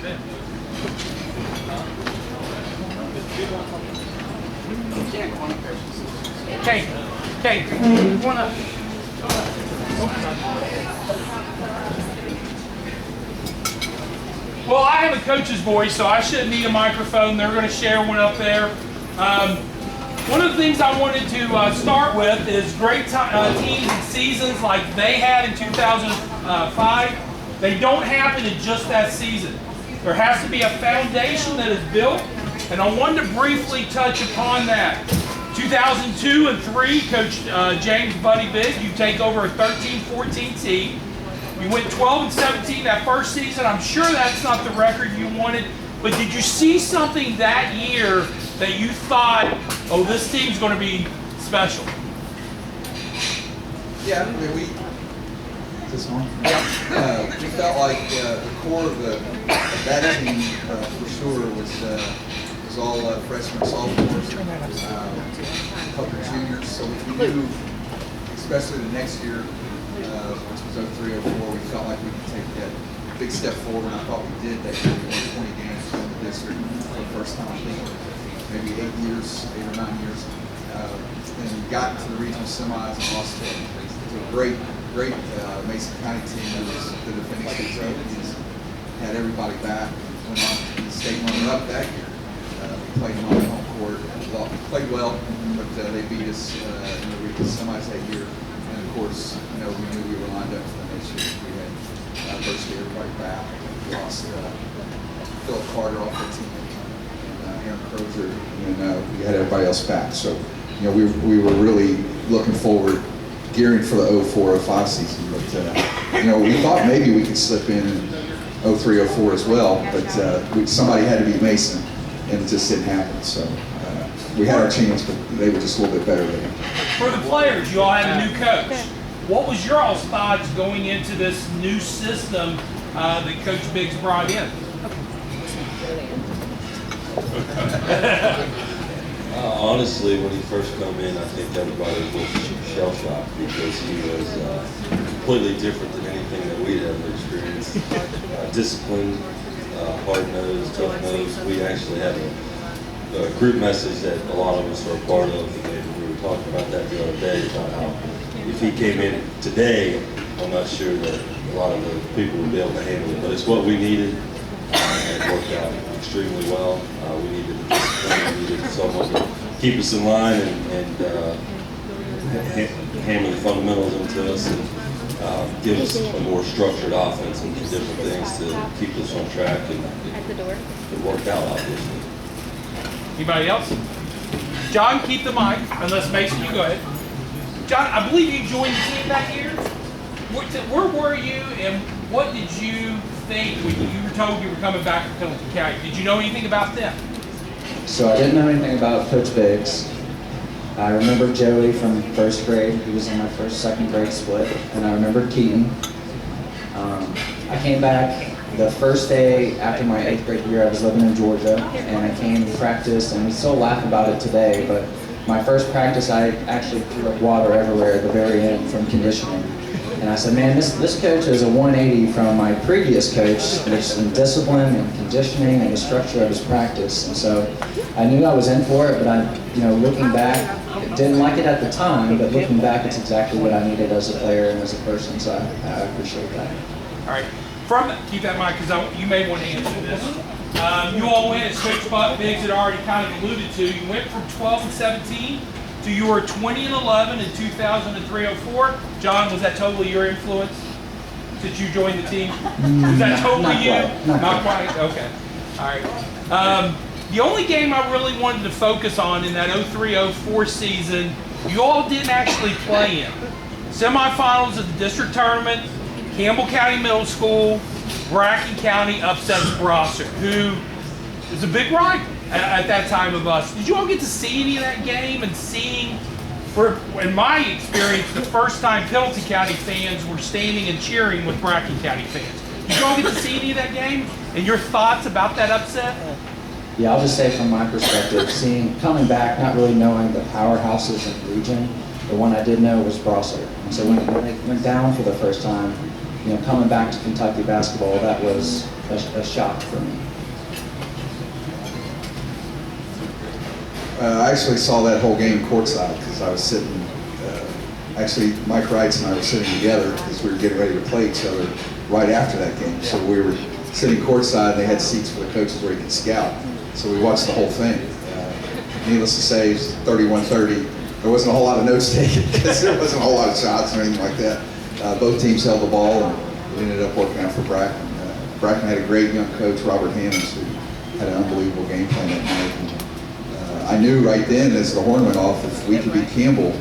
Okay, you wanna? Well, I have a coach's voice, so I shouldn't need a microphone. They're going to share one up there. One of the things I wanted to start with is great teams and seasons like they had in 2005. They don't happen in just that season. There has to be a foundation that is built, and I wanted to briefly touch upon that. 2002 and 3, Coach James Buddy Biggs, you take over a 13-14 team. You went 12 and 17 that first season. I'm sure that's not the record you wanted, but did you see something that year that you thought, oh, this team's going to be special? Yeah, I mean, is this on? We felt like the core of that team for sure was all freshmen, sophomores, a couple of juniors. So we knew, especially the next year, which was 03, 04, we felt like we could take that big step forward, and I thought we did that year. We won 20 games in the district for the first time, I think, maybe 8 or 9 years. And got to the regional semis and lost to a great Mason County team that was the defending state champions. Had everybody back. Went on to the state runner-up that year. We played them on the home court. We played well, but they beat us in the regional semis that year. And of course, we knew we were lined up for the next year. We had virtually everybody back. We lost Philip Carter off the team, and Aaron Crozier, and we had everybody else back. So, we were really looking forward, gearing for the 04-05 season. But we thought maybe we could slip in 03-04 as well. But somebody had to beat Mason, and it just didn't happen. So. We had our chance, but they were just a little bit better than us. For the players, you all had a new coach. What was your all's thoughts going into this new system that Coach Biggs brought in? Honestly, when he first come in, I think everybody was shell-shocked because he was completely different than anything that we'd ever experienced. Disciplined, hard-nosed, tough-nosed. We actually had a group message that a lot of us are a part of, and we were talking about that the other day, about how if he came in today, I'm not sure that a lot of the people would be able to handle it, but it's what we needed, and it worked out extremely well. We needed the discipline, we needed someone to keep us in line and hammer the fundamentals into us and give us a more structured offense and different things to keep us on track, and it worked out, obviously. Anybody else? John, keep the mic, unless Mason, you go ahead. John, I believe you joined the team that year. Where were you, and what did you think when you were told you were coming back to Pendleton County? Did you know anything about them? So I didn't know anything about Coach Biggs. I remember Joey from first grade. He was in my second grade split, and I remember Keaton. I came back the first day after my 8th grade year. I was living in Georgia, and I came to practice, and we still laugh about it today, but my first practice, I actually threw up water everywhere at the very end from conditioning. And I said, man, this coach is a 180 from my previous coach. There's some discipline and conditioning and the structure of his practice. And so I knew I was in for it, but looking back, didn't like it at the time, but looking back, it's exactly what I needed as a player and as a person, so I appreciate that. All right. Keep that mic, because you may want to answer this. You all went, as Coach Biggs had already kind of alluded to, you went from 12 and 17 to you were 20 and 11 in 2003-04. John, was that totally your influence since you joined the team? Was that totally you? Not quite. Okay. All right. The only game I really wanted to focus on in that 03-04 season, you all didn't actually play in. Semifinals of the district tournament, Campbell County Middle School, Bracken County upsets Brosser, who is a big rival at that time of us. Did you all get to see any of that game and seeing, in my experience, the first time Pendleton County fans were standing and cheering with Bracken County fans? Did you all get to see any of that game and your thoughts about that upset? Yeah, I'll just say from my perspective, coming back, not really knowing the powerhouses in the region, the one I did know was Brosser. And so when they went down for the first time, coming back to Kentucky basketball, that was a shock for me. I actually saw that whole game courtside because I was sitting, actually Mike Wrights and I were sitting together because we were getting ready to play each other right after that game. So we were sitting courtside and they had seats for the coaches where you could scout. So we watched the whole thing. Needless to say, it's 31-30. There wasn't a whole lot of notes taken because there wasn't a whole lot of shots or anything like that. Both teams held the ball and it ended up working out for Bracken. Bracken had a great young coach, Robert Hammonds, who had an unbelievable game plan that night. And, I knew right then as the horn went off, if we could beat Campbell,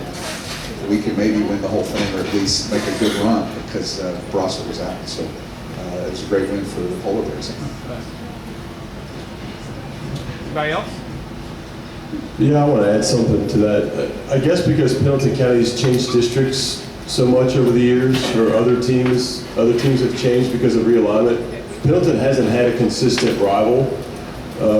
we could maybe win the whole thing or at least make a good run because Brossard was out. So it was a great win for the Polar Bears. Anybody else? Yeah, I want to add something to that. I guess because Pendleton County's changed districts so much over the years, or other teams have changed because of realignment. Pendleton hasn't had a consistent rival.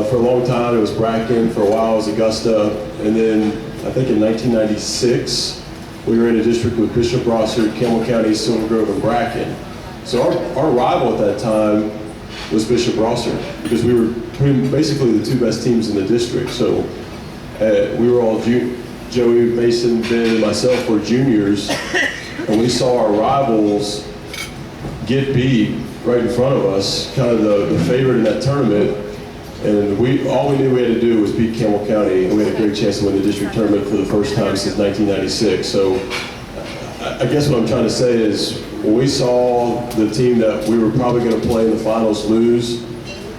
For a long time, it was Bracken. For a while, it was Augusta. And then I think in 1996, we were in a district with Bishop Brossard, Campbell County, Silver Grove, and Bracken. So our rival at that time was Bishop Brossard because we were basically the two best teams in the district. So we were all, Joey, Mason, Ben, and myself were juniors, and we saw our rivals get beat right in front of us, kind of the favorite in that tournament. And all we knew we had to do was beat Campbell County, and we had a great chance to win the district tournament for the first time since 1996. So I guess what I'm trying to say is when we saw the team that we were probably going to play in the finals lose,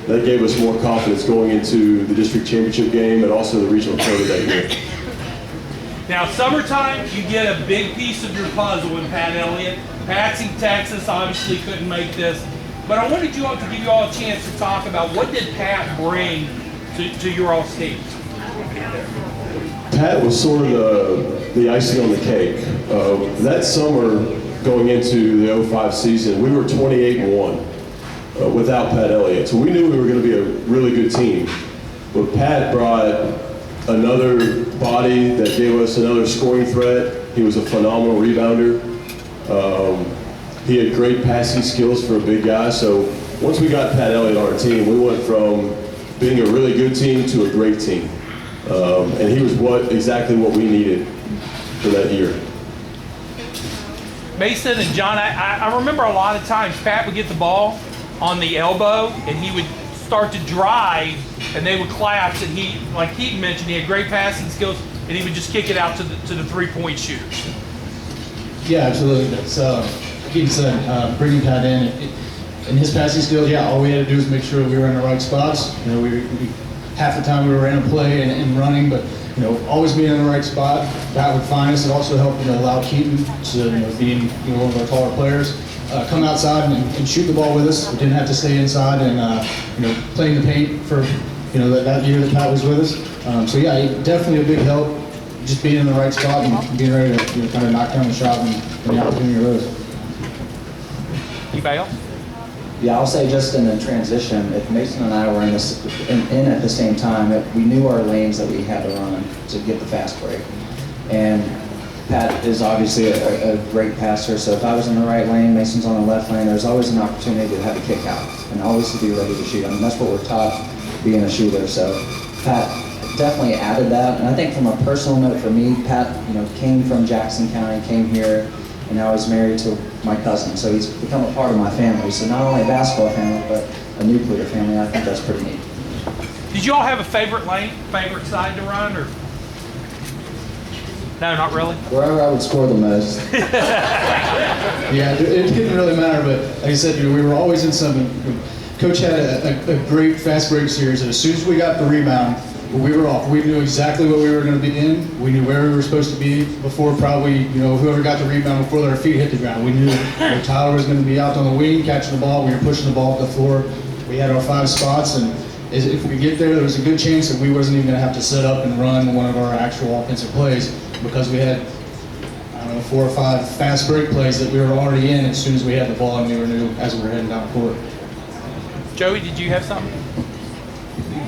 that gave us more confidence going into the district championship game and also the regional tournament that year. Now, summertime, you get a big piece of your puzzle in Pat Elliott. Patsy, Texas, obviously couldn't make this. But I wanted you all to give you all a chance to talk about what did Pat bring to your all's team? Pat was sort of the icing on the cake. That summer, going into the 05 season, we were 28-1 without Pat Elliott. So we knew we were going to be a really good team. But Pat brought another body that gave us another scoring threat. He was a phenomenal rebounder. He had great passing skills for a big guy. So once we got Pat Elliott on our team, we went from being a really good team to a great team. And he was exactly what we needed for that year. Mason and John, I remember a lot of times Pat would get the ball on the elbow and he would start to drive and they would collapse, and he, like Keaton mentioned, he had great passing skills and he would just kick it out to the three-point shooters. Yeah, absolutely. That's Keaton said, bringing Pat in and his passing skills. Yeah, all we had to do was make sure we were in the right spots. You know, we half the time we were in a play and running, but always being in the right spot. That would find us. It also helped allow Keaton to being one of our taller players, come outside and shoot the ball with us. We didn't have to stay inside and playing the paint for that year that Pat was with us. So yeah, definitely a big help. Just being in the right spot and being ready to kind of knock down the shot when the opportunity arose. Anybody else? Yeah, I'll say just in the transition, if Mason and I were in at the same time, we knew our lanes that we had to run to get the fast break. And Pat is obviously a great passer, so if I was in the right lane, Mason's on the left lane, there's always an opportunity to have a kick out and always to be ready to shoot. I mean, that's what we're taught being a shooter. So Pat definitely added that. And I think from a personal note for me, Pat, came from Jackson County, came here, and now he's married to my cousin. So he's become a part of my family. So not only a basketball family, but a nuclear family. I think that's pretty neat. Did you all have a favorite lane, favorite side to run, or? No, not really. Wherever I would score the most. Yeah, it didn't really matter, but like I said, we were always in something. Coach had a great fast break series, and as soon as we got the rebound, we were off. We knew exactly what we were going to be in. We knew where we were supposed to be before probably, whoever got the rebound before their feet hit the ground. We knew Tyler was going to be out on the wing, catching the ball. We were pushing the ball up the floor. We had our 5 spots, and if we could get there was a good chance that we wasn't even going to have to set up and run one of our actual offensive plays because we had, 4 or 5 fast break plays that we were already in as soon as we had the ball and we knew as we were heading down the court. Joey, did you have something?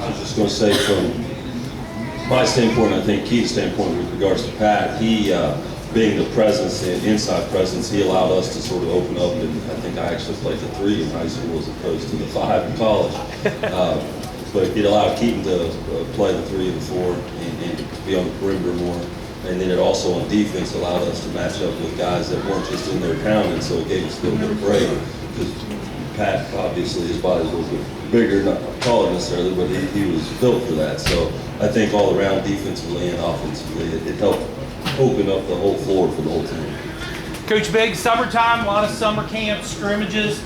I was just going to say from my standpoint, I think Keith's standpoint with regards to Pat, he being the presence, the inside presence, he allowed us to sort of open up, and I think I actually played the 3 in high school as opposed to the 5 in college. But it allowed Keaton to play the 3 and the 4 and be on the perimeter more. And then it also on defense allowed us to match up with guys that weren't just in there pounding, so it gave us a little bit of break. Because Pat, obviously, his body's a little bit bigger, not taller necessarily, but he was built for that. So I think all around defensively and offensively, it helped open up the whole floor for the whole team. Coach Biggs, summertime, a lot of summer camps, scrimmages.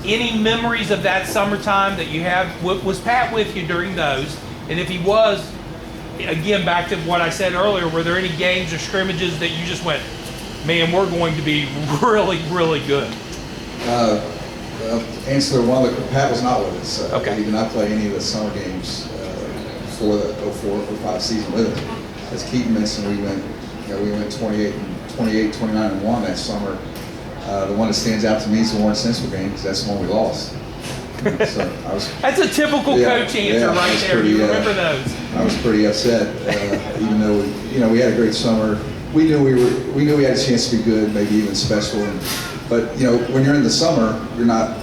Any memories of that summertime that you have? Was Pat with you during those? And if he was, again, back to what I said earlier, were there any games or scrimmages that you just went, man, we're going to be really, really good? Well, answer one of the, Pat was not with us. Okay. He did not play any of the summer games before the 04-05 season with us. As Keaton mentioned, we went 28, 29, and 1 that summer. The one that stands out to me is the Warren Central game because that's the one we lost. So That's a typical coach answer right there. You remember those? I was pretty upset, even though we had a great summer. We knew we had a chance to be good, maybe even special. But when you're in the summer, you're not,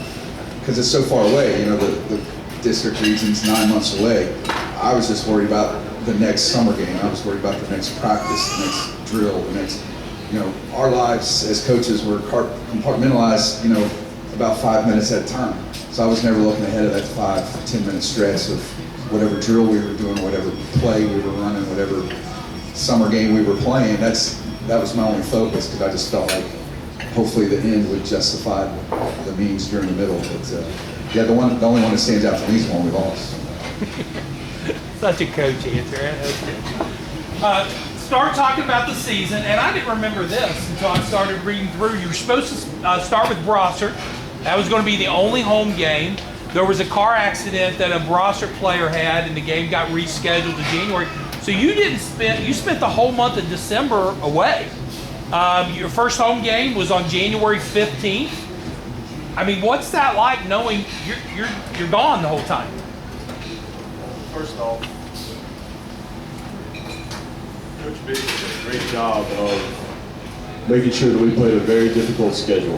because it's so far away. The district region's 9 months away. I was just worried about the next summer game. I was worried about the next practice, the next drill, the next. Our lives as coaches were compartmentalized. About 5 minutes at a time. So I was never looking ahead of that 5-10 minute stretch of whatever drill we were doing, whatever play we were running, whatever summer game we were playing. That was my only focus because I just felt like hopefully the end would justify the means during the middle. But the only one that stands out to me is the one we lost. Such a coach answer. That's good. Start talking about the season, and I didn't remember this until I started reading through. You were supposed to start with Brossart. That was going to be the only home game. There was a car accident that a Brossart player had, and the game got rescheduled to January. So you spent the whole month of December away. Your first home game was on January 15th. I mean, what's that like knowing you're gone the whole time? First off, Coach Biggs did a great job of making sure that we played a very difficult schedule.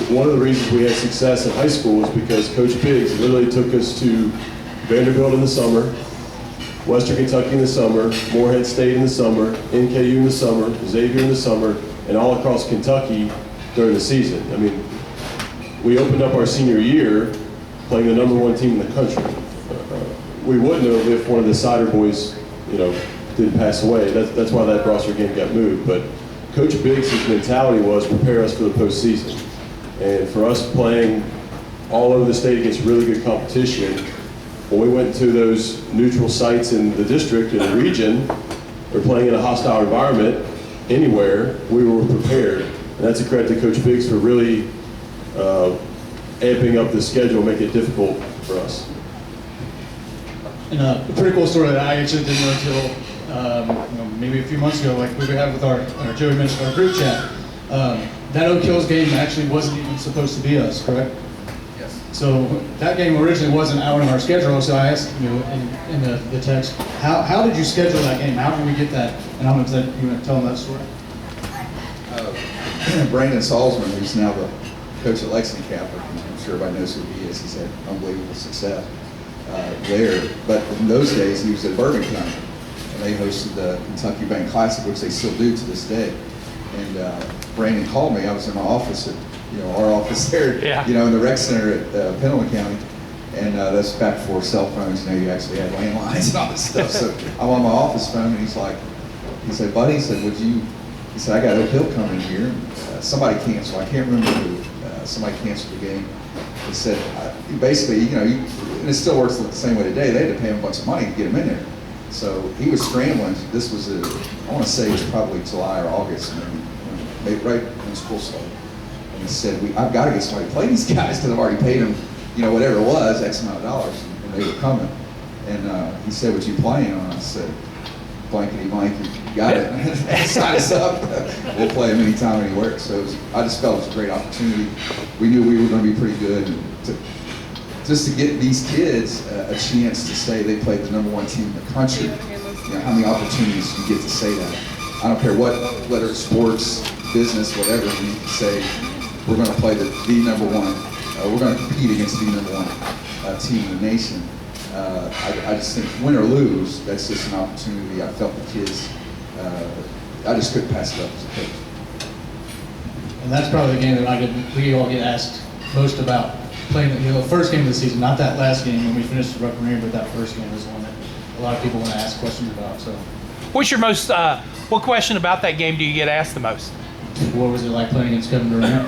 One of the reasons we had success in high school was because Coach Biggs literally took us to Vanderbilt in the summer, Western Kentucky in the summer, Morehead State in the summer, NKU in the summer, Xavier in the summer, and all across Kentucky during the season. I mean, we opened up our senior year playing the #1 team in the country. We wouldn't have if one of the Cider boys, didn't pass away. That's why that Brossart game got moved. But Coach Biggs' mentality was prepare us for the postseason. And for us playing all over the state against really good competition, when we went to those neutral sites in the district, in the region, or playing in a hostile environment anywhere, we were prepared. And that's a credit to Coach Biggs for really amping up the schedule, making it difficult for us. And a pretty cool story that I actually didn't know until maybe a few months ago, like we had with our Joey mentioned our group chat. That Oak Hills game actually wasn't even supposed to be us, correct? Yes. So that game originally wasn't out on our schedule. So I asked in the text, how did you schedule that game? How did we get that? And I'm going to tell them that story. Brandon Salzman, who's now the coach at Lexington Catholic, I'm sure everybody knows who he is. He's had unbelievable success there. But in those days, he was at Bourbon County. They hosted the Kentucky Bank Classic, which they still do to this day. And Brandon called me. I was in my office at, our office there, in the rec center at Pendleton County. And that's back before cell phones. You actually had landlines and all this stuff. So I'm on my office phone, and he said, buddy, he said, I got Oak Hill coming here. Somebody canceled. I can't remember who. Somebody canceled the game. He said, basically, and it still works the same way today. They had to pay him a bunch of money to get him in there. So he was scrambling. This was, I want to say it was probably July or August, right when school started. And he said, I've got to get somebody to play these guys because I've already paid them, whatever it was, X amount of dollars, and they were coming. And he said, what you playing on? I said, blankety blank, you got it. Sign us up. We'll play him anytime, anywhere. So I just felt it was a great opportunity. We knew we were going to be pretty good. And just to get these kids a chance to say they played the #1 team in the country. How many opportunities do you get to say that? I don't care whether it's sports, business, whatever, you can say, we're going to play the number one, we're going to compete against the number one team in the nation. I just think, win or lose, that's just an opportunity. I felt the kids, I just couldn't pass it up as a coach. And that's probably the game that we all get asked most about. Playing the first game of the season, not that last game when we finished the Rucker Marine, but that first game is one that a lot of people want to ask questions about. So, What's your most, what question about that game do you get asked the most? what was it like playing against Kevin Durant?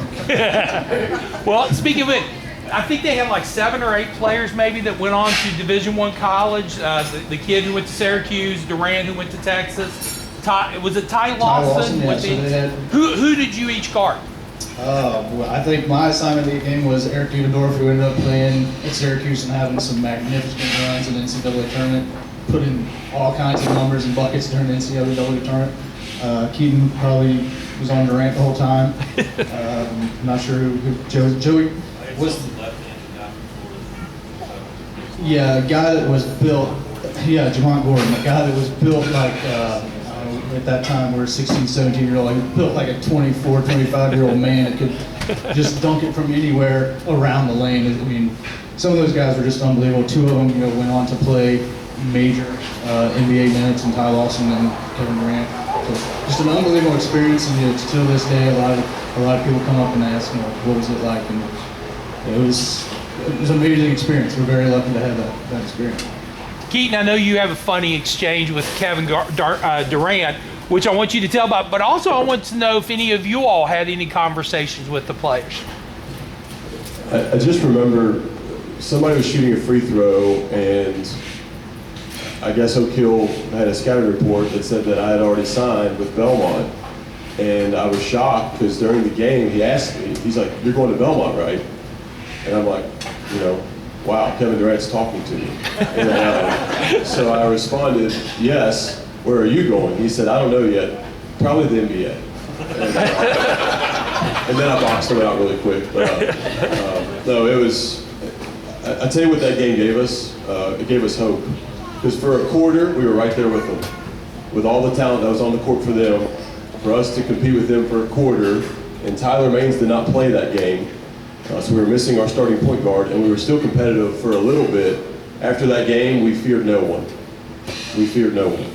Well, speaking of it, I think they had like 7 or 8 players maybe that went on to Division I college. The kid who went to Syracuse, Durant who went to Texas. Was it Ty Lawson? Yeah, so they had, Who did you each guard? well, I think my assignment of the game was Eric Dudendorf, who ended up playing at Syracuse and having some magnificent runs in the NCAA tournament, putting all kinds of numbers and buckets during the NCAA tournament. Keaton probably was on Durant the whole time. Not sure who Joey was. Yeah, a guy that was built. Yeah, Jamont Gordon, a guy that was built like. At that time, we were 16, 17-year-old. Like, built like a 24, 25-year-old man that could just dunk it from anywhere around the lane. I mean, some of those guys were just unbelievable. 2 of them, went on to play major NBA minutes, and Ty Lawson and Kevin Durant. So just an unbelievable experience, and to this day, a lot of people come up and ask, what was it like? And it was an amazing experience. We're very lucky to have that experience. Keaton, I know you have a funny exchange with Kevin Durant, which I want you to tell about, but also I want to know if any of you all had any conversations with the players. I just remember somebody was shooting a free throw, and I guess Oak Hill had a scouting report that said that I had already signed with Belmont. And I was shocked because during the game he asked me, he's like, "You're going to Belmont, right?" And I'm like, wow, Kevin Durant's talking to me. So I responded, "Yes, where are you going?" He said, "I don't know yet, probably the NBA." And then I boxed him out really quick. But no, it was, I tell you what that game gave us. It gave us hope. Because for a quarter, we were right there with them. With all the talent that was on the court for them, for us to compete with them for a quarter, and Tyler Maines did not play that game. So we were missing our starting point guard, and we were still competitive for a little bit. After that game, we feared no one. We feared no one.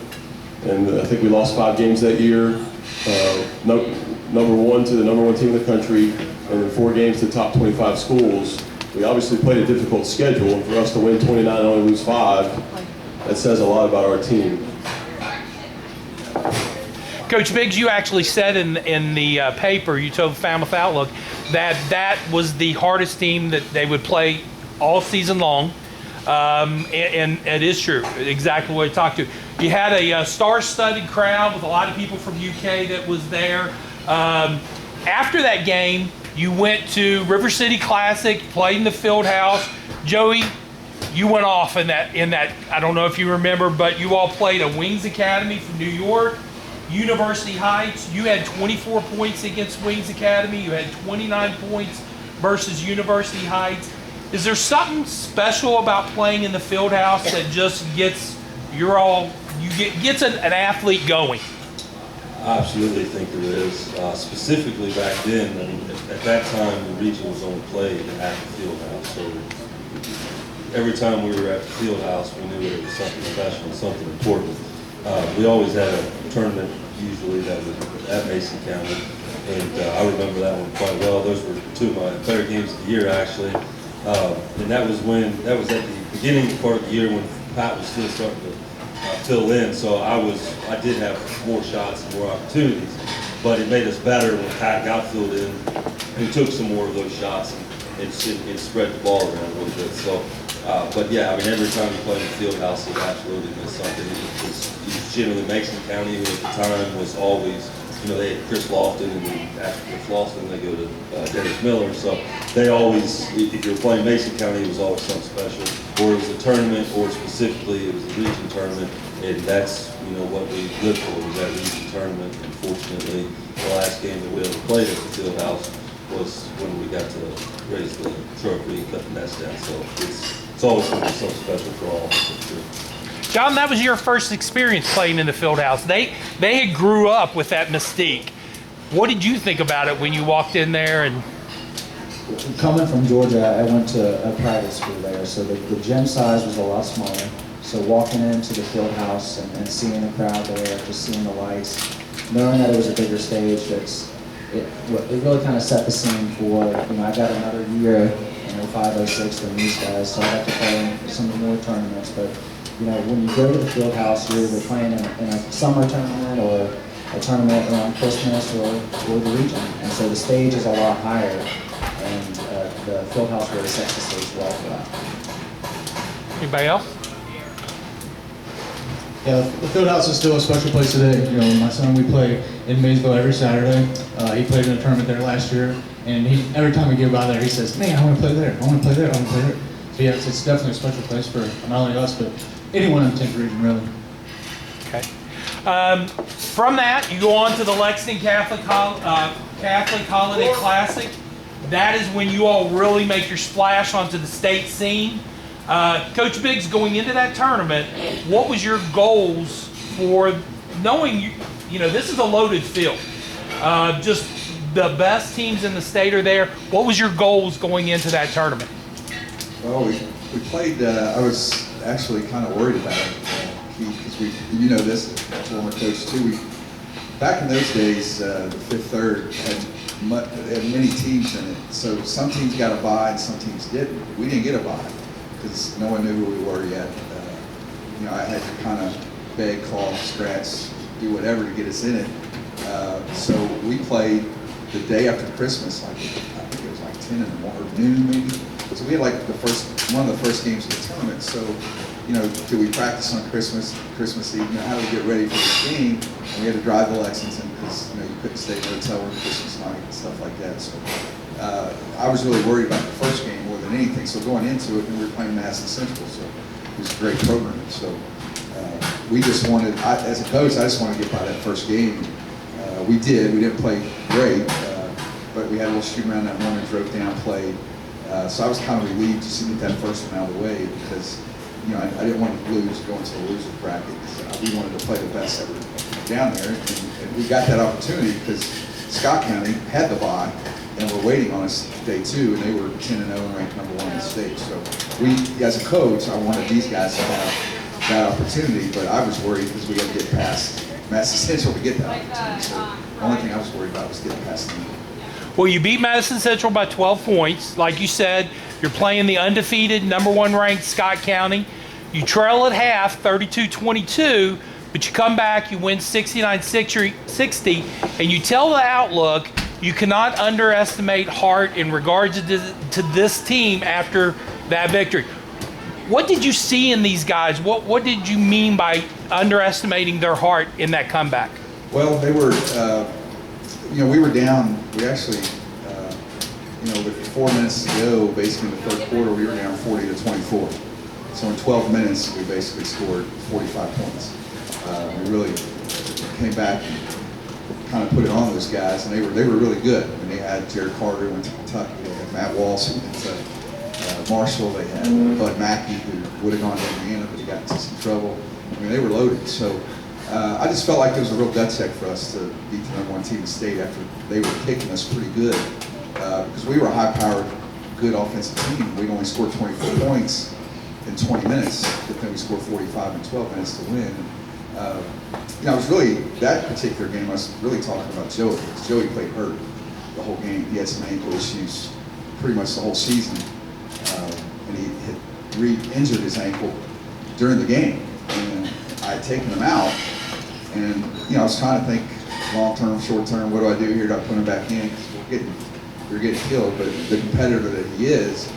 And I think we lost 5 games that year. Number 1 to the number 1 team in the country, and then 4 games to the top 25 schools. We obviously played a difficult schedule, and for us to win 29 and only lose 5, that says a lot about our team. Coach Biggs, you actually said in the paper, you told Falmouth Outlook, that was the hardest team that they would play all season long. And it is true, exactly what I talked to. You had a star-studded crowd with a lot of people from UK that was there. After that game, you went to River City Classic, played in the field house. Joey, you went off in that, I don't know if you remember, but you all played a Wings Academy from New York, University Heights. You had 24 points against Wings Academy. You had 29 points versus University Heights. Is there something special about playing in the field house that just gets an athlete going? I absolutely think there is. Specifically back then, at that time, the region was only played at the field house. So every time we were at the field house, we knew it was something special, something important. We always had a tournament, usually, that was at Mason County. And I remember that one quite well. Those were 2 of my better games of the year, actually. And that was at the beginning part of the year when Pat was still starting to fill in. So I did have more shots and more opportunities. But it made us better when Pat got filled in. We took some more of those shots and it spread the ball around a little bit. So, but yeah, I mean, every time you play in the field house, it absolutely meant something. It was generally Mason County, even at the time, was always, they had Chris Lofton, and then after Chris Lofton, they go to Dennis Miller. So they always, if you were playing Mason County, it was always something special. Or it was a tournament, or specifically, it was a region tournament. And that's, what we lived for, was that region tournament. Unfortunately, the last game that we ever played at the field house was when we got to raise the trophy and cut the nets down. So it's always going to be something special for all of us, for sure. John, that was your first experience playing in the field house. They had grew up with that mystique. What did you think about it when you walked in there? And Coming from Georgia, I went to a private school there, so the gym size was a lot smaller. So walking into the field house and seeing the crowd there, just seeing the lights, knowing that it was a bigger stage, it really kind of set the scene for, I got another year, 05, 06 than these guys, so I got to play in some more tournaments. But, when you go to the field house, you're either playing in a summer tournament or a tournament around Christmas or the region. And so the stage is a lot higher, and the field house really sets the stage well for that. anybody else? Yeah, the field house is still a special place today. My son, we play in Maysville every Saturday. He played in a tournament there last year, and every time we get by there, he says, "Man, I want to play there. I want to play there. I want to play there." So yeah, it's definitely a special place for not only us, but anyone in the 10th region, really. Okay. From that, you go on to the Lexington Catholic Holiday Classic. That is when you all really make your splash onto the state scene. Coach Biggs, going into that tournament, what was your goals for knowing this is a loaded field? Just the best teams in the state are there. What was your goals going into that tournament? Well, we played, I was actually kind of worried about it, because this, former coach too, back in those days, the Fifth Third had many teams in it, so some teams got a bye and some teams didn't. We didn't get a bye because no one knew who we were yet. I had to kind of beg, call, scratch, do whatever to get us in it. So we played the day after Christmas, I think it was like 10 in the morning, or noon maybe. So we had like one of the first games of the tournament. So, do we practice on Christmas Eve? How do we get ready for this game? And we had to drive to Lexington because, you couldn't stay in a hotel on Christmas night and stuff like that. So I was really worried about the first game more than anything. So going into it, we were playing Madison Central, so it was a great program. So we just wanted, as a coach, I just wanted to get by that first game. We did. We didn't play great, but we had a little shoot around that morning, drove down, played. So I was kind of relieved just to get that first one out of the way because, I didn't want to lose, go into a loser bracket. We wanted to play the best that were down there, and we got that opportunity because Scott County had the bye, and were waiting on us day 2, and they were 10-0 and ranked number 1 in the state. So as a coach, I wanted these guys to have that opportunity, but I was worried because we had to get past Madison Central to get that opportunity. So the only thing I was worried about was getting past them. Well, you beat Madison Central by 12 points. Like you said, you're playing the undefeated, number 1 ranked Scott County. You trail at half, 32-22, but you come back, you win 69-60, and you tell the Outlook you cannot underestimate Hart in regards to this team after that victory. What did you see in these guys? What did you mean by underestimating their heart in that comeback? Well, they were, we were down. We actually, with 4 minutes to go, basically in the third quarter, we were down 40-24. So in 12 minutes, we basically scored 45 points. We really came back and kind of put it on those guys, and they were really good. I mean, they had Jared Carter, went to Kentucky. They had Matt Walsh, who went to Marshall. They had Bud Mackey, who would have gone to Indiana, but he got into some trouble. I mean, they were loaded. So I just felt like it was a real gut check for us to beat the number 1 team in the state after they were kicking us pretty good. Because we were a high-powered, good offensive team. We only scored 24 points in 20 minutes, but then we scored 45 in 12 minutes to win. I was really, that particular game, I was really talking about Joey, because Joey played hurt the whole game. He had some ankle issues pretty much the whole season, and he had re-injured his ankle during the game. And I had taken him out, and I was trying to think long-term, short-term, what do I do here? Do I put him back in? Because we're getting killed, but the competitor that he is,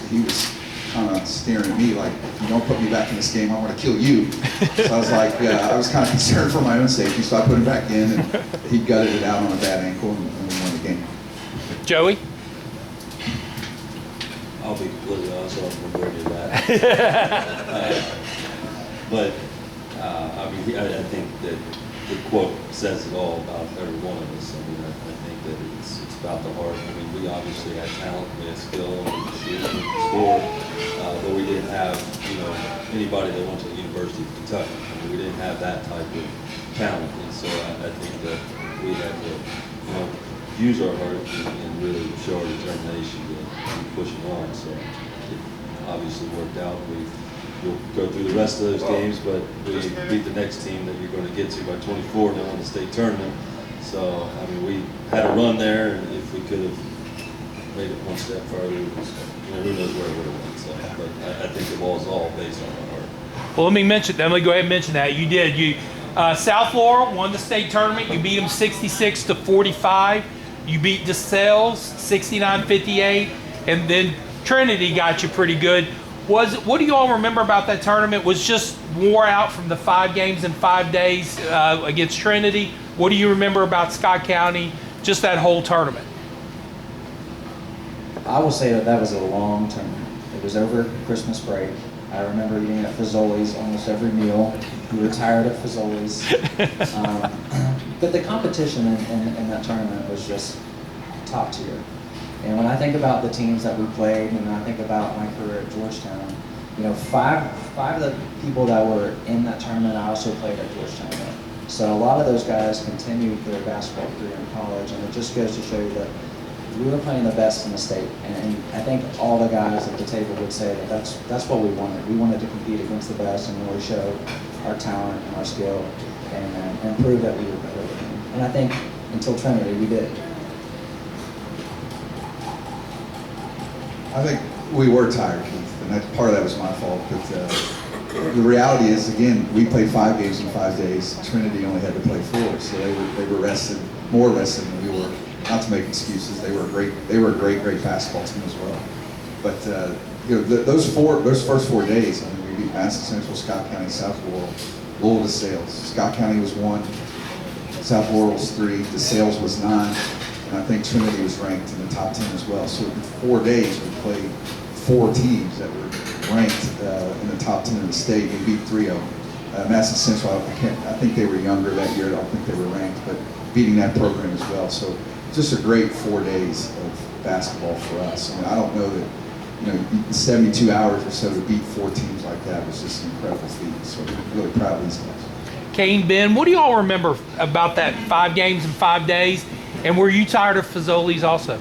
he was kind of staring at me like, if you don't put me back in this game, I'm going to kill you. So I was like, I was kind of concerned for my own safety, so I put him back in, and he gutted it out on a bad ankle, and we won the game. Joey? I'll be completely honest, I was regretting that. But I think that the quote says it all about every one of us. I mean, I think that it's about the heart. I mean, we obviously had talent, we had skill, and we could shoot, and we could score, but we didn't have, anybody that went to the University of Kentucky. I mean, we didn't have that type of talent, and so I think that we had to, use our heart and really show our determination to keep pushing on. So it obviously worked out. We'll go through the rest of those games, but we beat the next team that you're going to get to by 24 and they won the state tournament. So, I mean, we had a run there, and if we could have made it one step further, who knows where it would have went. So, but I think it was all based on our heart. Well, let me go ahead and mention that. You did. South Laurel won the state tournament. You beat them 66-45. You beat DeSales 69-58, and then Trinity got you pretty good. What do you all remember about that tournament? Was just wore out from the 5 games in 5 days against Trinity. What do you remember about Scott County? Just that whole tournament. I will say that was a long tournament. It was over Christmas break. I remember eating at Fazoli's almost every meal. We were tired of Fazoli's. But the competition in that tournament was just top tier. And when I think about the teams that we played, and I think about my career at Georgetown, 5 of the people that were in that tournament, I also played at Georgetown with. So a lot of those guys continued their basketball career in college, and it just goes to show you that we were playing the best in the state. And I think all the guys at the table would say that that's what we wanted. We wanted to compete against the best and really show our talent and our skill and prove that we were better than them. And I think until Trinity, we did. I think we were tired, Keith, and part of that was my fault. But the reality is, again, we played 5 games in 5 days. Trinity only had to play 4, so they were rested, more rested than we were. Not to make excuses, they were a great basketball team as well. But those first 4 days, I mean, we beat Madison Central, Scott County, South Laurel, Louisville DeSales. Scott County was 1, South Laurel was 3, DeSales was 9. And I think Trinity was ranked in the top 10 as well. So in 4 days, we played 4 teams that were ranked in the top 10 in the state. We beat 3 of them. Madison Central, I think they were younger that year. I don't think they were ranked, but beating that program as well. So just a great 4 days of basketball for us. I mean, I don't know that, 72 hours or so to beat 4 teams like that was just an incredible feat. So I'm really proud of these guys. Kane, Ben, what do you all remember about that 5 games in 5 days? And were you tired of Fazoli's also?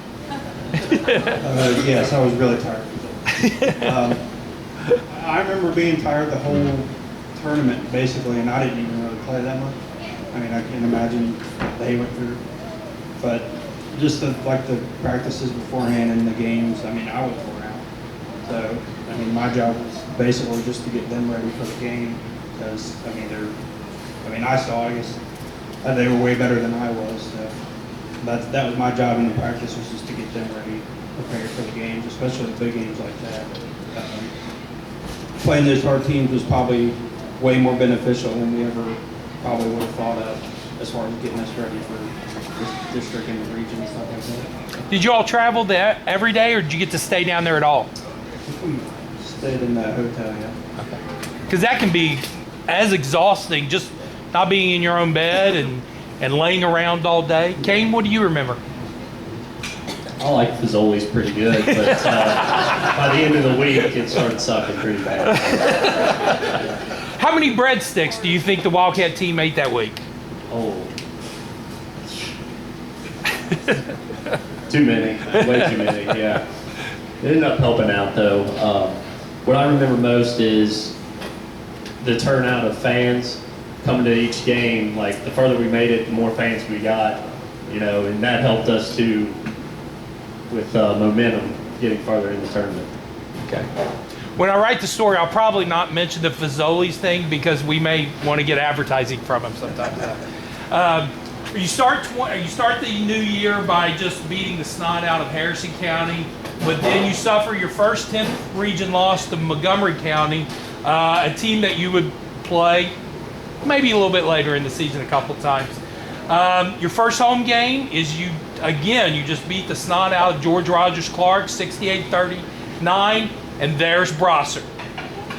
Yes, I was really tired of Fazoli's. I remember being tired the whole tournament, basically, and I didn't even really play that much. I mean, I can imagine they went through. But just the practices beforehand and the games, I mean, I was worn out. So, I mean, my job was basically just to get them ready for the game because, I guess they were way better than I was. So. That was my job in the practice, was just to get them ready, prepared for the games, especially the big games like that. Playing those hard teams was probably way more beneficial than we ever probably would have thought of as far as getting us ready for this district and the region and stuff like that. Did you all travel there every day, or did you get to stay down there at all? We stayed in that hotel, yeah. Because that can be as exhausting, just not being in your own bed and laying around all day. Kane, what do you remember? I like Fazoli's pretty good, but by the end of the week, it started sucking pretty bad. How many breadsticks do you think the Wildcat team ate that week? Oh. Too many. Way too many, yeah. It ended up helping out, though. What I remember most is the turnout of fans coming to each game. Like, the further we made it, the more fans we got, and that helped us too with momentum getting farther in the tournament. Okay. When I write the story, I'll probably not mention the Fazoli's thing because we may want to get advertising from them sometimes. You start the new year by just beating the snot out of Harrison County, but then you suffer your first 10th region loss to Montgomery County, a team that you would play maybe a little bit later in the season a couple times. Your first home game is you just beat the snot out of George Rogers Clark 68-39, and there's Brossard.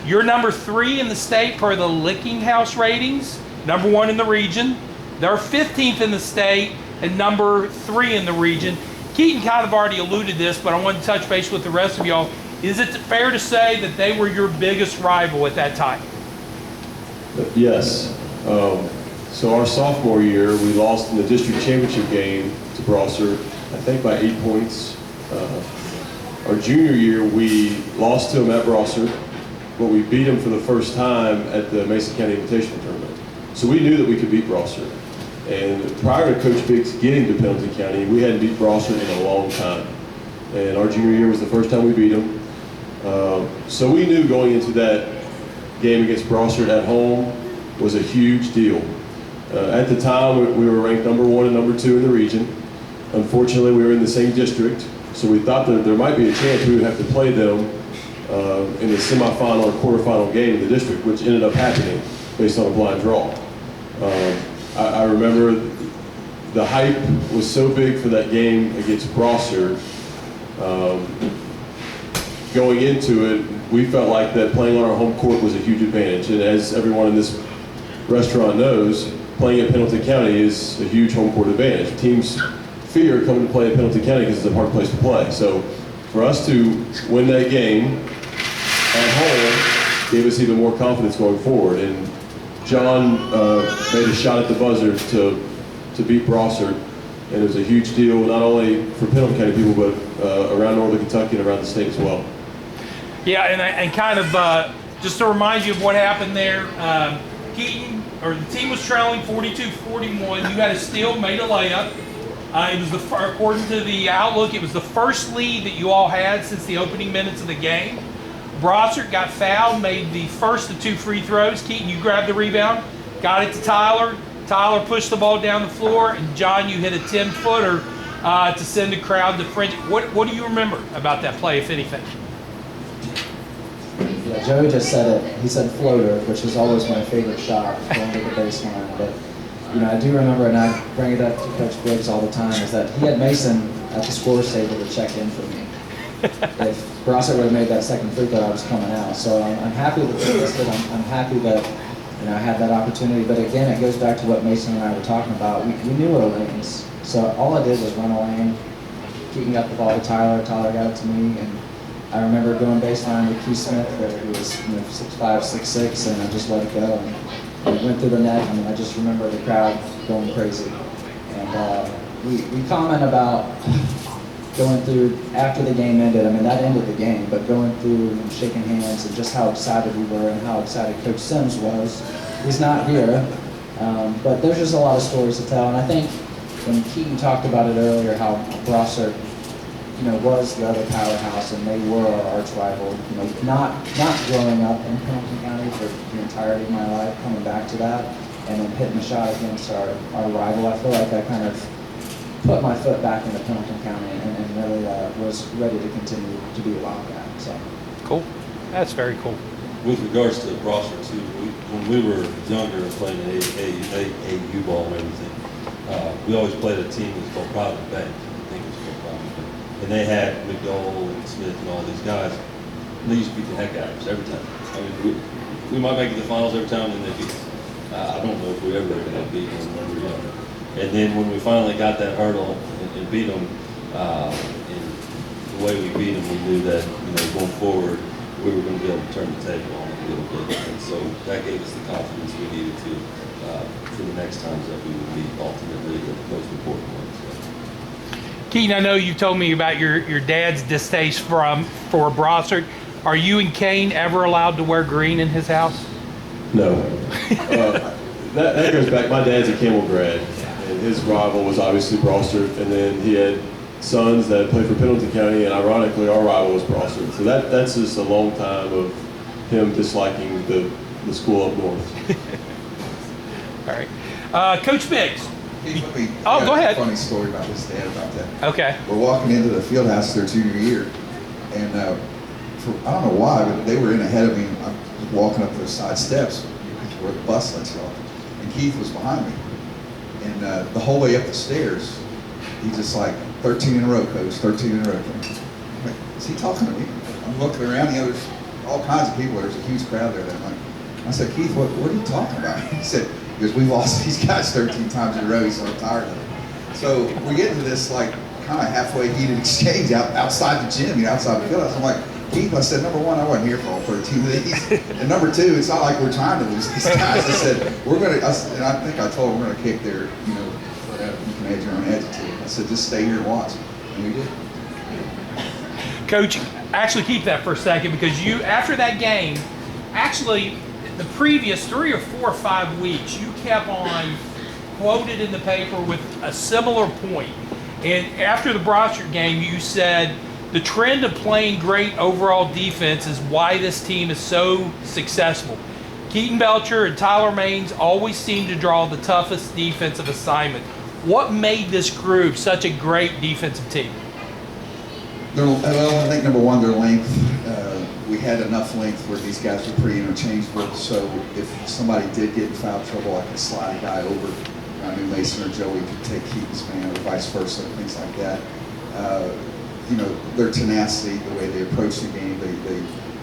You're number 3 in the state per the Licking House ratings, number 1 in the region. They're 15th in the state, and number 3 in the region. Keaton kind of already alluded to this, but I wanted to touch base with the rest of y'all. Is it fair to say that they were your biggest rival at that time? Yes. So our sophomore year, we lost in the district championship game to Brossard, I think by 8 points. Our junior year, we lost to them at Brossard, but we beat them for the first time at the Mason County Invitational Tournament. So we knew that we could beat Brossard. And prior to Coach Biggs getting to Pendleton County, we hadn't beat Brossard in a long time. And our junior year was the first time we beat them. So we knew going into that game against Brossard at home was a huge deal. At the time, we were ranked number 1 and number 2 in the region. Unfortunately, we were in the same district, so we thought that there might be a chance we would have to play them in the semifinal or quarterfinal game in the district, which ended up happening based on a blind draw. I remember the hype was so big for that game against Brossard. Going into it, we felt like that playing on our home court was a huge advantage. And as everyone in this restaurant knows, playing at Pendleton County is a huge home court advantage. Teams fear coming to play at Pendleton County because it's a hard place to play. So for us to win that game at home gave us even more confidence going forward. And John made a shot at the buzzer to beat Brossard. And it was a huge deal, not only for Pendleton County people, but around Northern Kentucky and around the state as well. Yeah, and kind of just to remind you of what happened there, Keaton, or the team was trailing 42-41. You had a steal, made a layup. It was according to the Outlook, it was the first lead that you all had since the opening minutes of the game. Brossard got fouled, made the first of 2 free throws. Keaton, you grabbed the rebound, got it to Tyler. Tyler pushed the ball down the floor, and John, you hit a 10-footer to send the crowd to frenzy. What do you remember about that play, if anything? Yeah, Joey just said it. He said floater, which is always my favorite shot, going to the baseline. But I do remember, and I bring it up to Coach Biggs all the time, is that he had Mason at the scores table to check in for me. If Brossard would have made that second free throw, I was coming out. So I'm happy that they listed. I'm happy that I had that opportunity. But again, it goes back to what Mason and I were talking about. We knew our lanes. So all I did was run a lane. Keaton got the ball to Tyler. Tyler got it to me, and I remember going baseline with Keith Smith, who was 6'5", 6'6", and I just let it go. And it went through the net. I just remember the crowd going crazy. And we comment about going through after the game ended. That ended the game, but going through and shaking hands and just how excited we were and how excited Coach Sims was. He's not here, but there's just a lot of stories to tell. And I think when Keaton talked about it earlier, how Brossard was the other powerhouse, and they were our arch rival. Not growing up in Pendleton County for the entirety of my life, coming back to that, and then hitting a shot against our rival. I feel like I kind of put my foot back into Pendleton County and really was ready to continue to be a Wildcat. So Cool. That's very cool. With regards to Brossard too, when we were younger and playing AAU ball and everything, we always played a team that was called Providence Bank. I think it was called Providence Bank. And they had McDowell and Smith and all these guys. And they used to beat the heck out of us every time. We might make it to the finals every time, and they beat us. I don't know if we ever going to beat them when we were younger. And then when we finally got that hurdle and beat them, and the way we beat them, we knew that going forward we were going to be able to turn the table on them a little bit. And so that gave us the confidence we needed to for the next times that we would be ultimately the most important ones. Keaton, I know you told me about your dad's distaste for Brossard. Are you and Kane ever allowed to wear green in his house? No. That goes back. My dad's a Camel grad, and his rival was obviously Brossard, and then he had sons that played for Pendleton County, and ironically, our rival was Brossard. So that's just a long time of him disliking the school up north. All right. Coach Biggs. Go ahead. Funny story about his dad about that. Okay. We're walking into the field house their junior year, and I don't know why, but they were in ahead of me. I was walking up those side steps where the bus lets you off, and Keith was behind me. And the whole way up the stairs, he's just like, 13 in a row, Coach, 13 in a row. I'm like, is he talking to me? I'm looking around, there's all kinds of people. There's a huge crowd there that night. I said, Keith, what are you talking about? He said, because we've lost these guys 13 times in a row. He's so tired of it. So we get into this like kind of halfway heated exchange outside the gym, outside the field. I'm like, Keith, I said, number one, I wasn't here for all 13 of these. And number two, it's not like we're trying to lose these guys. I said, and I think I told them we're going to kick their, whatever, you can add your own adjective. I said, just stay here and watch. And we did. Coach, actually keep that for a second, because you, after that game, actually the previous 3 or 4 or 5 weeks, you kept on quoted in the paper with a similar point. And after the Broadstreet game, you said, the trend of playing great overall defense is why this team is so successful. Keaton Belcher and Tyler Maines always seem to draw the toughest defensive assignment. What made this group such a great defensive team? Well, I think number one, their length. We had enough length where these guys were pretty interchangeable. So if somebody did get in foul trouble, I could slide a guy over. I knew Mason or Joey could take Keaton's man, or vice versa, things like that. Their tenacity, the way they approached the game,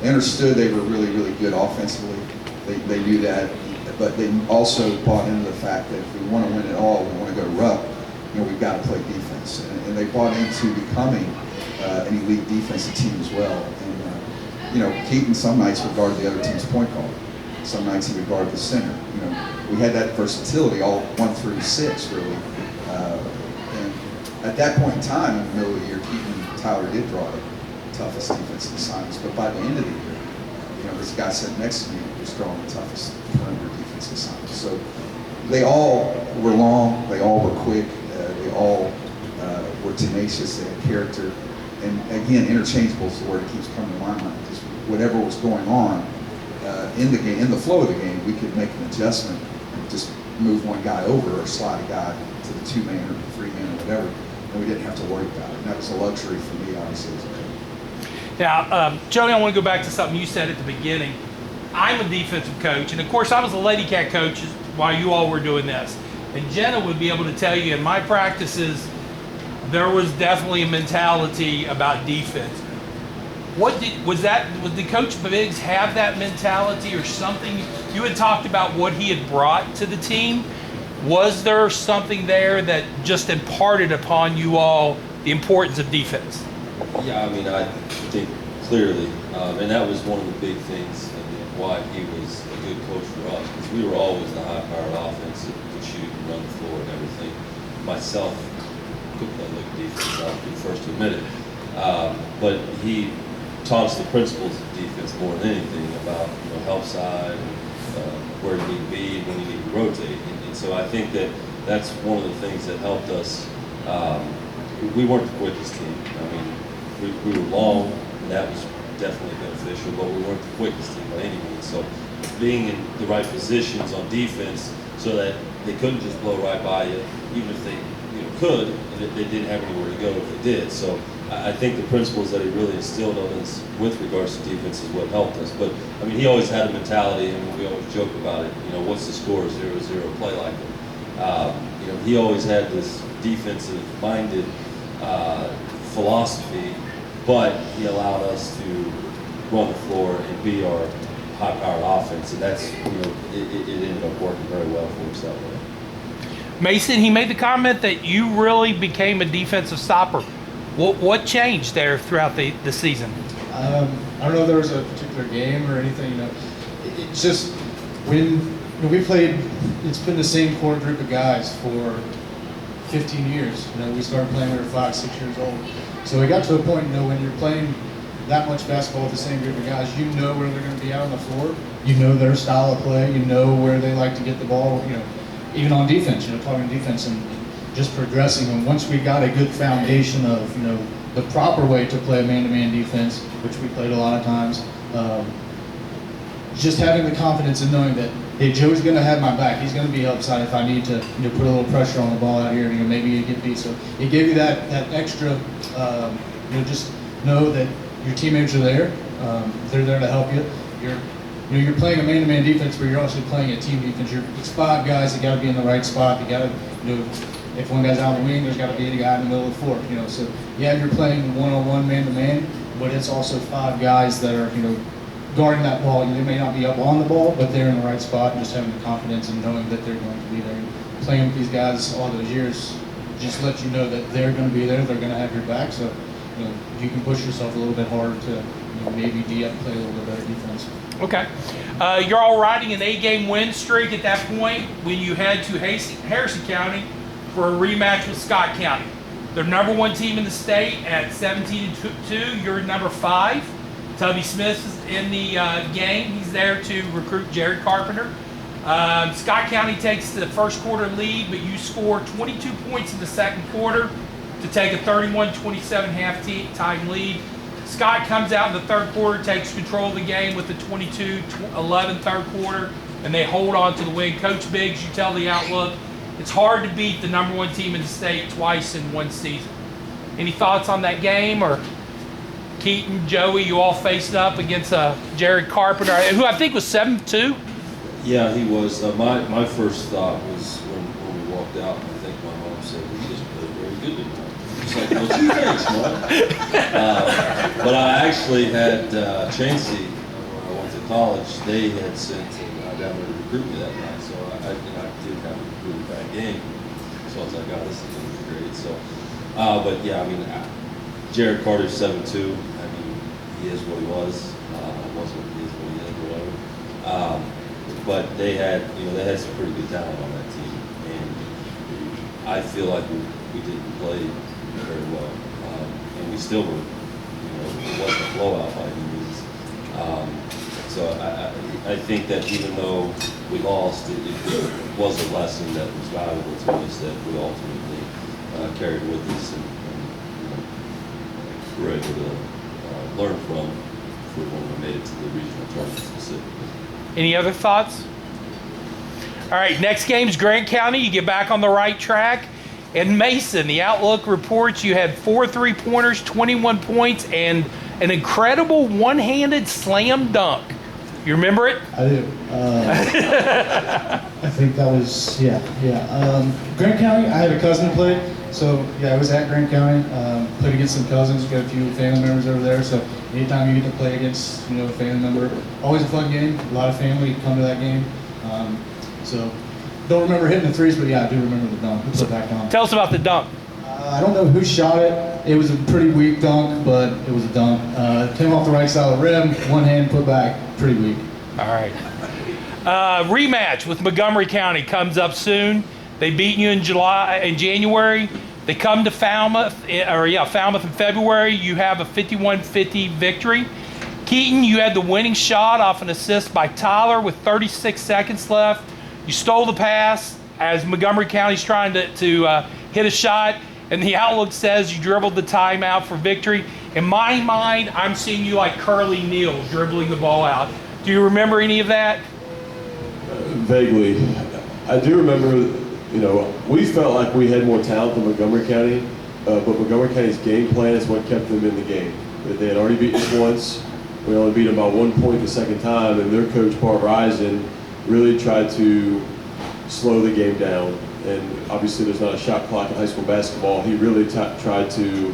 they understood they were really, really good offensively. They knew that, but they also bought into the fact that if we want to win it all, we want to go ruck, we've got to play defense. And they bought into becoming an elite defensive team as well. And Keaton some nights would guard the other team's point guard. Some nights he would guard the center. We had that versatility all 1 through 6 really. And at that point in time, in the middle of the year, Keaton and Tyler did draw the toughest defensive assignments. But by the end of the year, this guy sitting next to me was drawing the toughest perimeter defensive assignments. So they all were long, they all were quick, they all were tenacious, they had character. And again, interchangeable is the word that keeps coming to my mind, because whatever was going on in the game, in the flow of the game, we could make an adjustment and just move one guy over or slide a guy to the 2-man or the 3-man or whatever, and we didn't have to worry about it. And that was a luxury for me, obviously, as a coach. Now, Jody, I want to go back to something you said at the beginning. I'm a defensive coach, and of course I was a Lady Cat coach while you all were doing this. And Jenna would be able to tell you in my practices, there was definitely a mentality about defense. Was the Coach Biggs have that mentality or something? You had talked about what he had brought to the team. Was there something there that just imparted upon you all the importance of defense? Yeah, I think clearly, and that was one of the big things and why he was a good coach for us, because we were always the high-powered offense that could shoot and run the floor and everything. Myself, couldn't play like defense, I'll be the first to admit it. But he taught us the principles of defense more than anything about help side, where you need to be, when you need to rotate. And so I think that's one of the things that helped us. We weren't the quickest team. We were long, and that was definitely beneficial, but we weren't the quickest team by any means. So being in the right positions on defense so that they couldn't just blow right by you, even if they could, and they didn't have anywhere to go if they did. So I think the principles that he really instilled on us with regards to defense is what helped us. But he always had a mentality, and we always joke about it. What's the score? 0-0. Play like it. He always had this defensive-minded philosophy, but he allowed us to run the floor and be our high-powered offense, and that's it ended up working very well for us that way. Mason, he made the comment that you really became a defensive stopper. What changed there throughout the season? I don't know if there was a particular game or anything. It's just when we played, it's been the same core group of guys for 15 years. We started playing when we were 5, 6 years old. So we got to a point, when you're playing that much basketball with the same group of guys, where they're going to be out on the floor. Their style of play. Where they like to get the ball. Even on defense, talking defense and just progressing. And once we got a good foundation of, the proper way to play a man-to-man defense, which we played a lot of times, just having the confidence in knowing that, hey, Joe's going to have my back. He's going to be upside if I need to, put a little pressure on the ball out here, and maybe you get beat. So it gave you that extra, just know that your teammates are there. They're there to help you. You're playing a man-to-man defense, but you're also playing a team defense. It's 5 guys that got to be in the right spot. You got to, if one guy's out on the wing, there's got to be a guy in the middle of the floor. So yeah, you're playing one-on-one, man-to-man, but it's also 5 guys that are, guarding that ball. They may not be up on the ball, but they're in the right spot, and just having the confidence and knowing that they're going to be there. And playing with these guys all those years, just let you know that they're going to be there, they're going to have your back. So, you can push yourself a little bit harder to maybe play a little bit better defense. Okay. You're all riding an 8-game win streak at that point when you head to Harrison County for a rematch with Scott County. They're number 1 team in the state at 17-2. You're number 5. Tubby Smith is in the game. He's there to recruit Jared Carpenter. Scott County takes the first quarter lead, but you score 22 points in the second quarter to take a 31-27 half-time lead. Scott comes out in the third quarter, takes control of the game with the 22-11 third quarter, and they hold on to the win. Coach Biggs, you tell the Outlook, it's hard to beat the number 1 team in the state twice in one season. Any thoughts on that game? Or Keaton, Joey, you all faced up against Jared Carpenter, who I think was 7-2? Yeah, he was. My first thought was when we walked out, I think my mom said, "Well, you just played very good tonight." It's like, well, gee, thanks, Mom. But I actually had Chainsey, when I went to college, they had sent down there to recruit me that night, so I did have a really bad game. So I was like, oh, this is going to be great. So, but yeah, I mean, Jared Carter's 7-2. I mean, he is what he was. Wasn't what he is, what he is, whatever. But they had some pretty good talent on that team, and I feel like we didn't play very well, and we still were, it wasn't a blowout by any means. So I think that even though we lost, it was a lesson that was valuable to us that we ultimately carried with us and were able to learn from for when we made it to the regional tournament specifically. Any other thoughts? All right, next game's Grant County. You get back on the right track. And Mason, the Outlook reports you had 4 3-pointers, 21 points, and an incredible one-handed slam dunk. You remember it? I do. I think that was, yeah. Grant County, I had a cousin who played, so yeah, I was at Grant County, played against some cousins, got a few family members over there, so anytime you get to play against, a family member, always a fun game, a lot of family come to that game. So don't remember hitting the threes, but yeah, I do remember the dunk. Put it back on. Tell us about the dunk. I don't know who shot it. It was a pretty weak dunk, but it was a dunk. Came off the right side of the rim, one hand put back, pretty weak. All right. Rematch with Montgomery County comes up soon. They beat you in January. They come to Falmouth, Falmouth in February. You have a 51-50 victory. Keaton, you had the winning shot off an assist by Tyler with 36 seconds left. You stole the pass as Montgomery County's trying to hit a shot, and the Outlook says you dribbled the timeout for victory. In my mind, I'm seeing you like Curly Neal dribbling the ball out. Do you remember any of that? Vaguely. I do remember, we felt like we had more talent than Montgomery County, but Montgomery County's game plan is what kept them in the game. They had already beaten us once. We only beat them by 1 point the second time, and their coach, Bart Risen, really tried to slow the game down. And obviously there's not a shot clock in high school basketball. He really tried to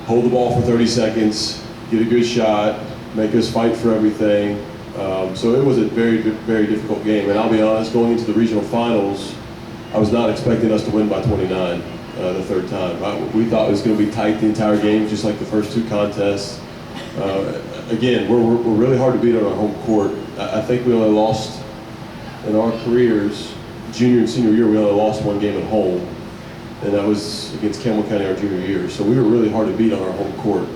hold the ball for 30 seconds, get a good shot, make us fight for everything. So it was a very, very difficult game. And I'll be honest, going into the regional finals, I was not expecting us to win by 29 the third time. We thought it was going to be tight the entire game, just like the first 2 contests. Again, we're really hard to beat on our home court. I think we only lost in our careers, junior and senior year, we only lost 1 game at home, and that was against Campbell County our junior year. So we were really hard to beat on our home court.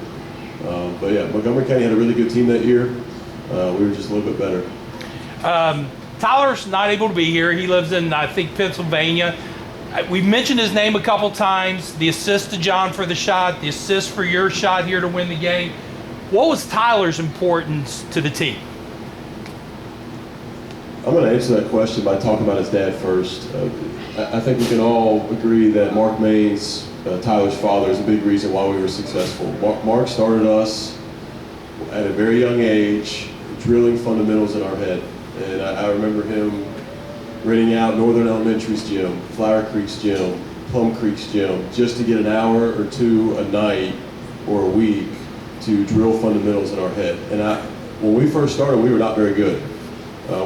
But yeah, Montgomery County had a really good team that year. We were just a little bit better. Tyler's not able to be here. He lives in, I think, Pennsylvania. We've mentioned his name a couple times. The assist to John for the shot, the assist for your shot here to win the game. What was Tyler's importance to the team? I'm going to answer that question by talking about his dad first. I think we can all agree that Mark Maines, Tyler's father, is a big reason why we were successful. Mark started us at a very young age, drilling fundamentals in our head. And I remember him renting out Northern Elementary's gym, Flower Creek's gym, Plum Creek's gym, just to get an hour or 2 a night or a week to drill fundamentals in our head. And when we first started, we were not very good.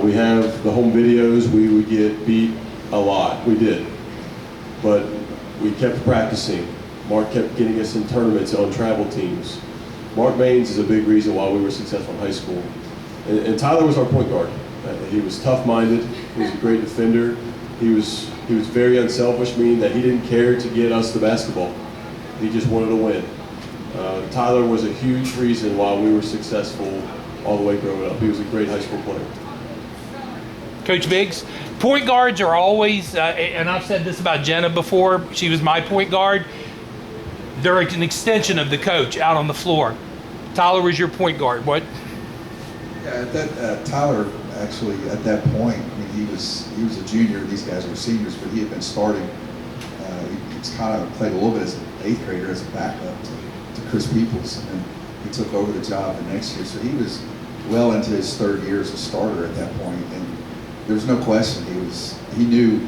We have the home videos, we would get beat a lot, we did. But We kept practicing. Mark kept getting us in tournaments on travel teams. Mark Maines is a big reason why we were successful in high school. And Tyler was our point guard. He was tough-minded. He was a great defender. He was very unselfish, meaning that he didn't care to get us the basketball. He just wanted to win. Tyler was a huge reason why we were successful all the way growing up. He was a great high school player. Coach Biggs, point guards are always, and I've said this about Jenna before, she was my point guard. They're an extension of the coach out on the floor. Tyler was your point guard. What? Yeah, Tyler actually at that point, I mean, he was a junior. These guys were seniors, but he had been starting. He's kind of played a little bit as an 8th grader as a backup to Chris Peoples, and he took over the job the next year. So he was well into his 3rd year as a starter at that point, and there was no question he knew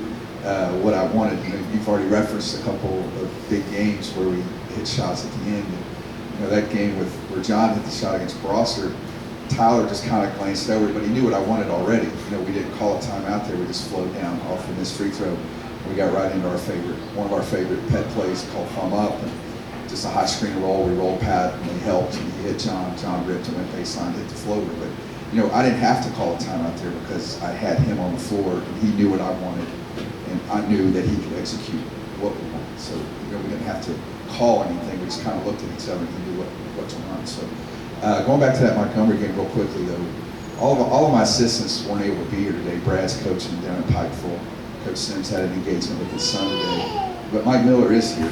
what I wanted. You know, you've already referenced a couple of big games where we hit shots at the end. And, you know, that game where John hit the shot against Brosser, Tyler just kind of glanced over it, but he knew what I wanted already. You know, we didn't call a timeout there. We just flowed down off of this free throw. We got right into one of our favorite pet plays called Thumb Up. And just a high screen roll. We rolled Pat, and he helped, and he hit John. John ripped and went baseline, hit the floater. But, you know, I didn't have to call a timeout there because I had him on the floor, and he knew what I wanted, and I knew that he could execute what we wanted. So, you know, we didn't have to call anything. We just kind of looked at each other and he knew what to run. So, going back to that Montgomery game real quickly, though, all of my assistants weren't able to be here today. Brad's coaching down at Pikeville. Coach Sims had an engagement with his son today. But Mike Miller is here.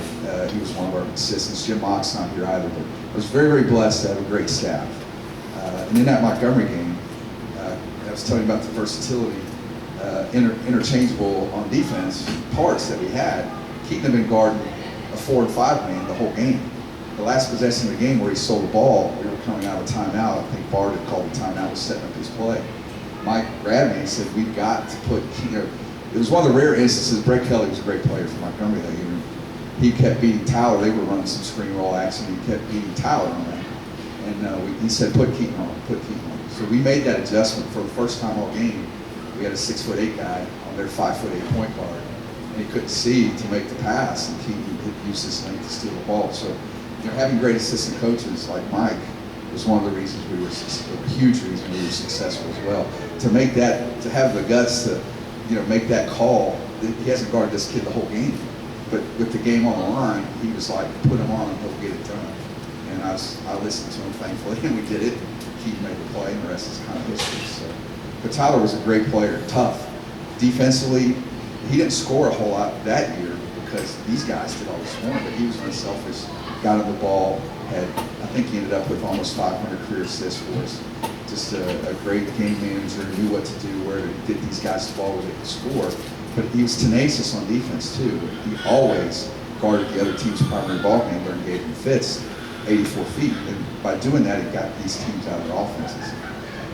He was one of our assistants. Jim Mock's not here either. But I was very, very blessed to have a great staff. And in that Montgomery game, I was telling you about the versatility, interchangeable on defense parts that we had. Keaton had been guarding a 4 and 5 man the whole game. The last possession of the game where he stole the ball, we were coming out of timeout. I think Bard had called the timeout, was setting up his play. Mike grabbed me and said, "We've got to put," it was one of the rare instances. Brett Kelly was a great player for Montgomery that year. He kept beating Tyler. They were running some screen roll action. He kept beating Tyler on that. And he said, put Keaton on. So we made that adjustment for the first time all game. We had a 6'8" guy on their 5'8" point guard. And he couldn't see to make the pass, and Keaton used his length to steal the ball. So, you know, having great assistant coaches like Mike was one of the reasons a huge reason we were successful as well. To make that, to have the guts to, you know, make that call. He hasn't guarded this kid the whole game, but with the game on the line, he was like, put him on and he'll get it done. And I listened to him, thankfully, and we did it. Keaton made the play, and the rest is kind of history. So, but Tyler was a great player, tough. Defensively, he didn't score a whole lot that year because these guys did all the scoring, but he was unselfish, got on the ball, I think he ended up with almost 500 career assists for us. Just a great game manager, knew what to do, where to get these guys the ball where they could score. But he was tenacious on defense too. He always guarded the other team's primary ball handler and gave him fits 84 feet. And by doing that, he got these teams out of their offenses.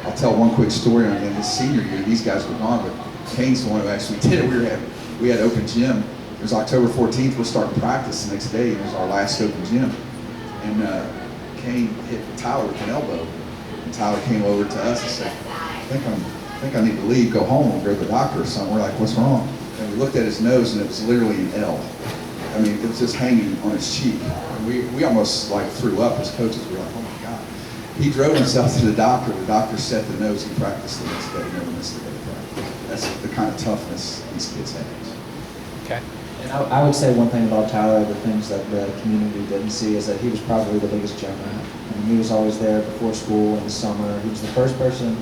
I'll tell one quick story on him. His senior year, these guys were gone, but Kane's the one who actually did it. We had open gym. It was October 14th. We're starting practice the next day. It was our last open gym. And Kane hit Tyler with an elbow. And Tyler came over to us and said, I think I need to leave, go home, and go to the doctor or something. We're like, what's wrong? And we looked at his nose, and it was literally an L. I mean, it was just hanging on his cheek. And we almost like threw up as coaches. We were like, oh my God. He drove himself to the doctor. The doctor set the nose. He practiced the next day. Never missed a day of practice. That's the kind of toughness these kids have. Okay. And I would say one thing about Tyler, the things that the community didn't see, is that he was probably the biggest gym rat. I mean, he was always there before school in the summer. He was the first person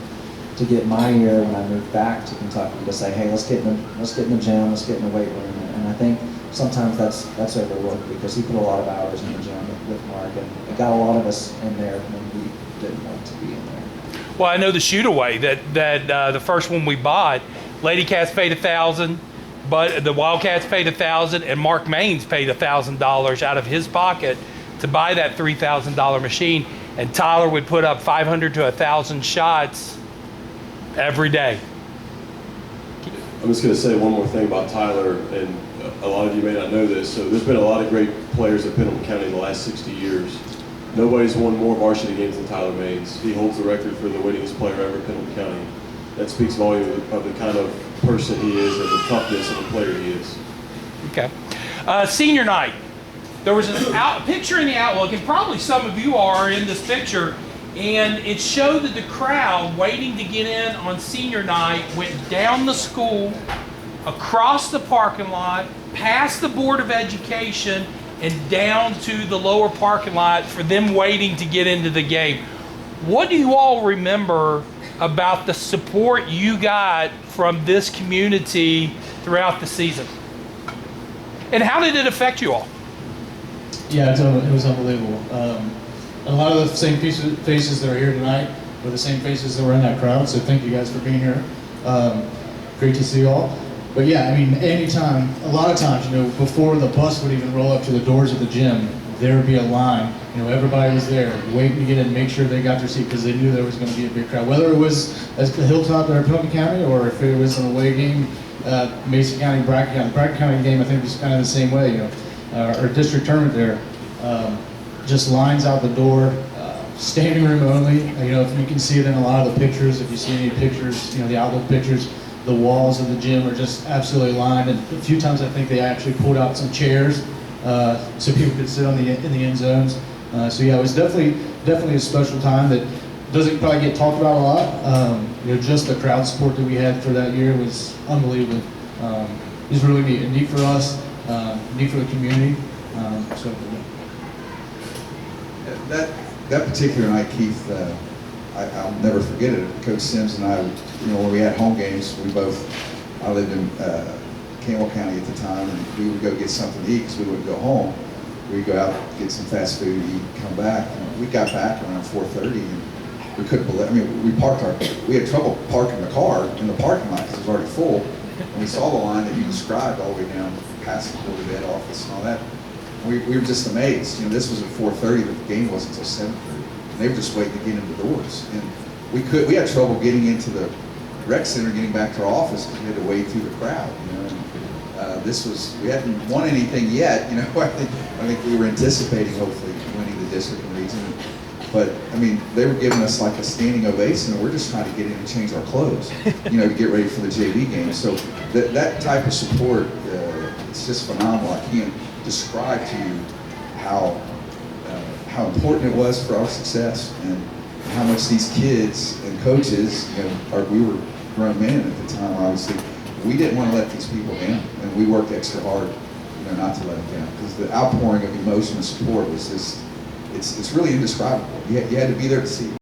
to get my ear when I moved back to Kentucky to say, hey, let's get in the gym, let's get in the weight room. And I think sometimes that's overlooked because he put a lot of hours in the gym with Mark, and it got a lot of us in there when we didn't want to be in there. Well, I know the shoot away that the first one we bought, Lady Cats paid $1,000, but the Wildcats paid $1,000, and Mark Maines paid $1,000 out of his pocket to buy that $3,000 machine. And Tyler would put up 500 to 1,000 shots every day. I'm just going to say one more thing about Tyler, and a lot of you may not know this. So there's been a lot of great players at Pendleton County in the last 60 years. Nobody's won more varsity games than Tyler Maines. He holds the record for the winningest player ever at Pendleton County. That speaks volumes of the kind of person he is and the toughness of the player he is. Okay. Senior night. There was a picture in the Outlook, and probably some of you are in this picture, and it showed that the crowd waiting to get in on senior night went down the school, across the parking lot, past the Board of Education, and down to the lower parking lot for them waiting to get into the game. What do you all remember about the support you got from this community throughout the season? And how did it affect you all? Yeah, it was unbelievable. A lot of the same faces that are here tonight were the same faces that were in that crowd, so thank you guys for being here. Great to see you all. But yeah, I mean, anytime, a lot of times, you know, before the bus would even roll up to the doors of the gym, there would be a line. You know, everybody was there waiting to get in, make sure they got their seat because they knew there was going to be a big crowd. Whether it was at the Hilltop or Pelham County, or if it was an away game, Mason County, Bracken County. Bracken County game, I think, was kind of the same way. You know, our district tournament there, just lines out the door, standing room only. You know, if you can see it in a lot of the pictures, if you see any pictures, you know, the Outlook pictures, the walls of the gym are just absolutely lined. And a few times, I think they actually pulled out some chairs so people could sit in the end zones. So yeah, it was definitely a special time that doesn't probably get talked about a lot. You know, just the crowd support that we had for that year was unbelievable. It was really neat, and neat for us, neat for the community. So that particular night, Keith, I'll never forget it. Coach Sims and I, you know, when we had home games, I lived in Campbell County at the time, and we would go get something to eat because we wouldn't go home. We'd go out, get some fast food, eat, come back. And we got back around 4:30, and we couldn't believe. I mean, we had trouble parking the car in the parking lot because it was already full. And we saw the line that you described all the way down past the Board of Ed office and all that. We were just amazed. You know, this was at 4:30, but the game wasn't until 7:30. And they were just waiting to get in the doors. And we had trouble getting into the rec center, getting back to our office because we had to wade through the crowd. You know, and we hadn't won anything yet. You know, I think we were anticipating hopefully winning the district and region. But I mean, they were giving us like a standing ovation, and we're just trying to get in and change our clothes, you know, to get ready for the JV game. So that type of support, it's just phenomenal. I can't describe to you how important it was for our success, and how much these kids and coaches, you know, we were grown men at the time, obviously. We didn't want to let these people down, and we worked extra hard, you know, not to let them down, because the outpouring of emotion and support was just, it's really indescribable. You had to be there to see it.